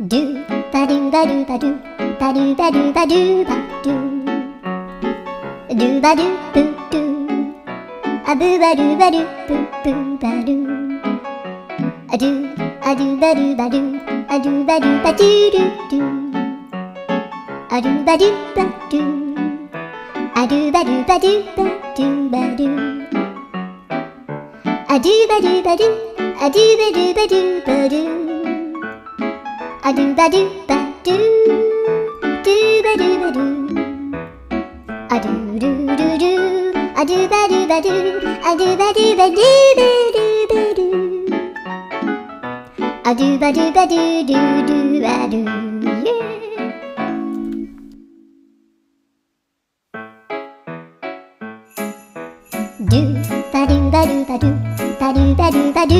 ドゥバドゥバドゥバドゥバドゥバドゥバドゥバドゥドゥバドゥブドゥアブバドゥバドゥブブバドゥアドゥアドゥバドゥバドゥアドゥバドゥバドゥドゥドゥアドゥバドゥバドゥアドゥバドゥバドゥバドゥバドゥアドゥバドゥバドゥアドゥバドゥバドゥバドゥアドゥバドゥバドゥドゥバドゥバドゥアドゥルルルアドゥバドゥバドゥアドゥバドゥバドゥバドゥバドゥアドゥバドゥバドゥドゥドゥバドゥ